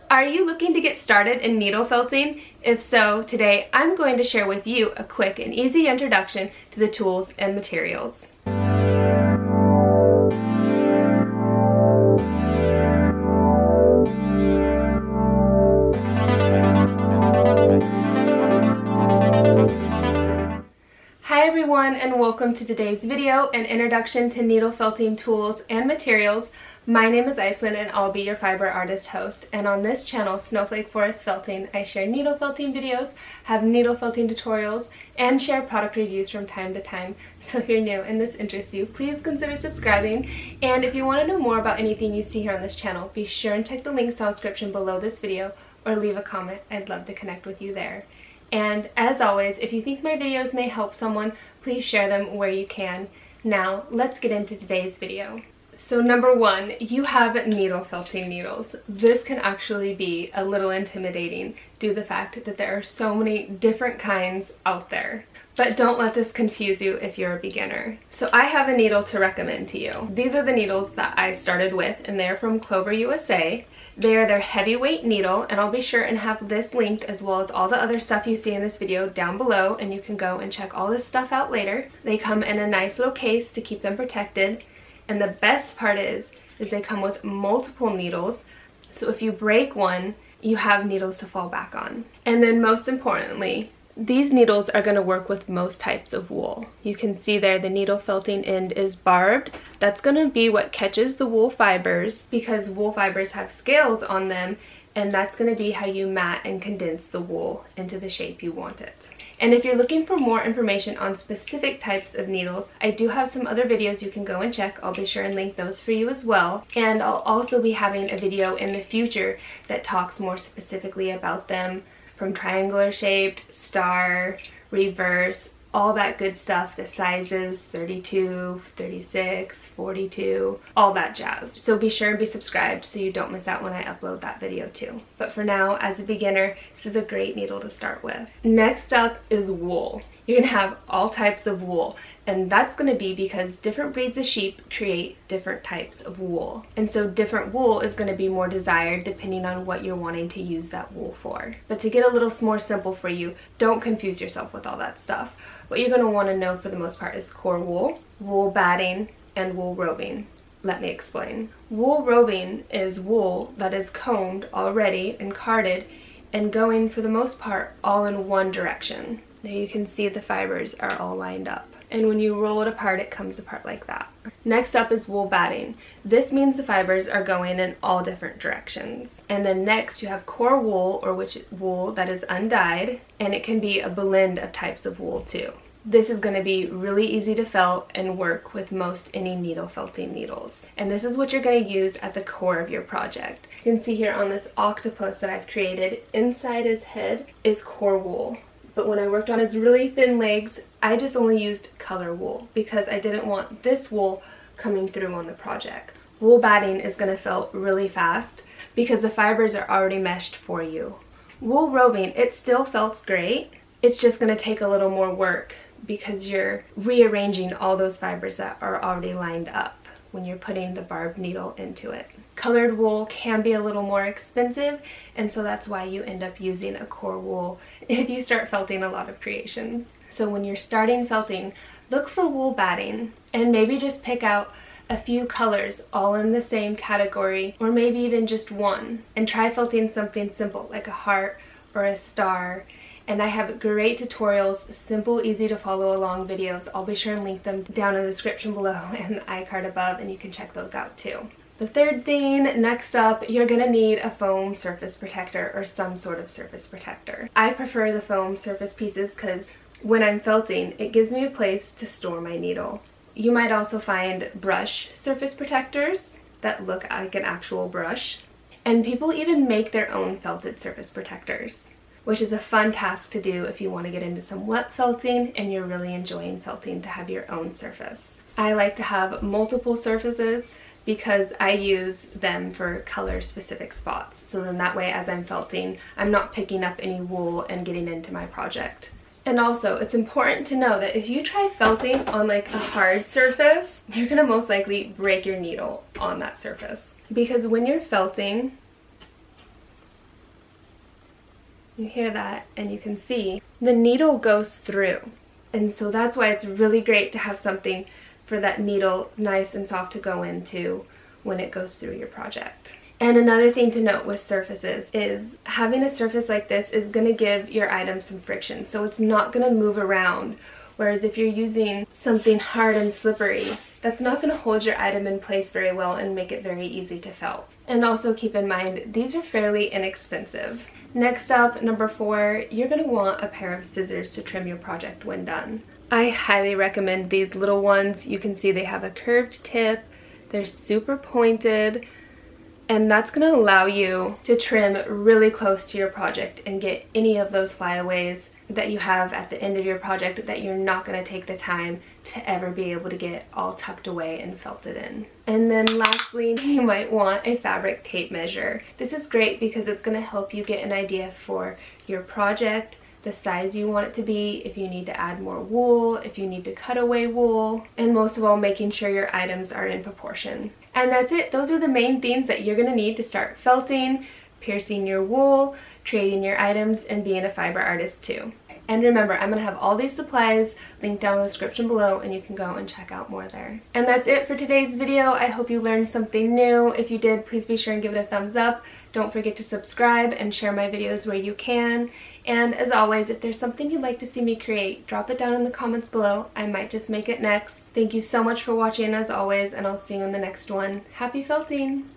Are you looking to get started in needle felting? If so, today I'm going to share with you a quick and easy introduction to the tools and materials. Hi everyone, and welcome to today's video, an introduction to needle felting tools and materials. My name is Iceland and I'll be your fiber artist host, and on this channel, Snowflake Forest Felting, I share needle felting videos, have needle felting tutorials, and share product reviews from time to time. So if you're new and this interests you, please consider subscribing, and if you want to know more about anything you see here on this channel, be sure and check the links down in the description below this video or leave a comment. I'd love to connect with you there. And as always, if you think my videos may help someone, please share them where you can. Now, let's get into today's video. So number one, you have needle felting needles. This can actually be a little intimidating due to the fact that there are so many different kinds out there. But don't let this confuse you if you're a beginner. So I have a needle to recommend to you. These are the needles that I started with, and they're from Clover USA. They are their heavyweight needle, and I'll be sure and have this linked as well as all the other stuff you see in this video down below, and you can go and check all this stuff out later. They come in a nice little case to keep them protected, and the best part is they come with multiple needles, so if you break one, you have needles to fall back on. And then most importantly, these needles are going to work with most types of wool. You can see there the needle felting end is barbed. That's going to be what catches the wool fibers, because wool fibers have scales on them, and that's going to be how you mat and condense the wool into the shape you want it. And if you're looking for more information on specific types of needles, I do have some other videos you can go and check. I'll be sure and link those for you as well. And I'll also be having a video in the future that talks more specifically about them, from triangular shaped, star, reverse, all that good stuff, the sizes, 32, 36, 42, all that jazz. So be sure and be subscribed so you don't miss out when I upload that video too. But for now, as a beginner, this is a great needle to start with. Next up is wool. You're gonna have all types of wool, and that's gonna be because different breeds of sheep create different types of wool. And so different wool is gonna be more desired depending on what you're wanting to use that wool for. But to get a little more simple for you, don't confuse yourself with all that stuff. What you're gonna wanna know for the most part is core wool, wool batting, and wool roving. Let me explain. Wool roving is wool that is combed already and carded and going, for the most part, all in one direction. There you can see the fibers are all lined up. And when you roll it apart, it comes apart like that. Next up is wool batting. This means the fibers are going in all different directions. And then next you have core wool, or wool that is undyed, and it can be a blend of types of wool too. This is going to be really easy to felt and work with most any needle felting needles. And this is what you're going to use at the core of your project. You can see here on this octopus that I've created, inside his head is core wool. But when I worked on his really thin legs, I just only used color wool because I didn't want this wool coming through on the project. Wool batting is going to felt really fast because the fibers are already meshed for you. Wool roving, it still felts great. It's just going to take a little more work because you're rearranging all those fibers that are already lined up when you're putting the barbed needle into it. Colored wool can be a little more expensive, and so that's why you end up using a core wool if you start felting a lot of creations. So when you're starting felting, look for wool batting and maybe just pick out a few colors all in the same category, or maybe even just one, and try felting something simple like a heart or a star. And I have great tutorials, simple, easy to follow along videos. I'll be sure and link them down in the description below and the iCard above, and you can check those out too. The third thing, next up, you're gonna need a foam surface protector or some sort of surface protector. I prefer the foam surface pieces because when I'm felting, it gives me a place to store my needle. You might also find brush surface protectors that look like an actual brush. And people even make their own felted surface protectors, which is a fun task to do if you want to get into some wet felting and you're really enjoying felting, to have your own surface. I like to have multiple surfaces because I use them for color specific spots. So then that way, as I'm felting, I'm not picking up any wool and getting into my project. And also, it's important to know that if you try felting on like a hard surface, you're gonna most likely break your needle on that surface. Because when you're felting, You hear that and you can see the needle goes through. And so that's why it's really great to have something for that needle nice and soft to go into when it goes through your project. And another thing to note with surfaces is having a surface like this is going to give your item some friction, so it's not going to move around. Whereas if you're using something hard and slippery, that's not going to hold your item in place very well and make it very easy to felt. And also keep in mind, these are fairly inexpensive. Next up, number 4, you're going to want a pair of scissors to trim your project when done. I highly recommend these little ones. You can see they have a curved tip, they're super pointed, and that's going to allow you to trim really close to your project and get any of those flyaways that you have at the end of your project that you're not going to take the time to ever be able to get all tucked away and felted in. And then lastly, you might want a fabric tape measure. This is great because it's going to help you get an idea for your project, the size you want it to be, if you need to add more wool, if you need to cut away wool, and most of all, making sure your items are in proportion. And that's it. Those are the main things that you're going to need to start felting, piercing your wool, creating your items, and being a fiber artist too. And remember, I'm going to have all these supplies linked down in the description below, and you can go and check out more there. And that's it for today's video. I hope you learned something new. If you did, please be sure and give it a thumbs up. Don't forget to subscribe and share my videos where you can. And as always, if there's something you'd like to see me create, drop it down in the comments below. I might just make it next. Thank you so much for watching as always, and I'll see you in the next one. Happy felting!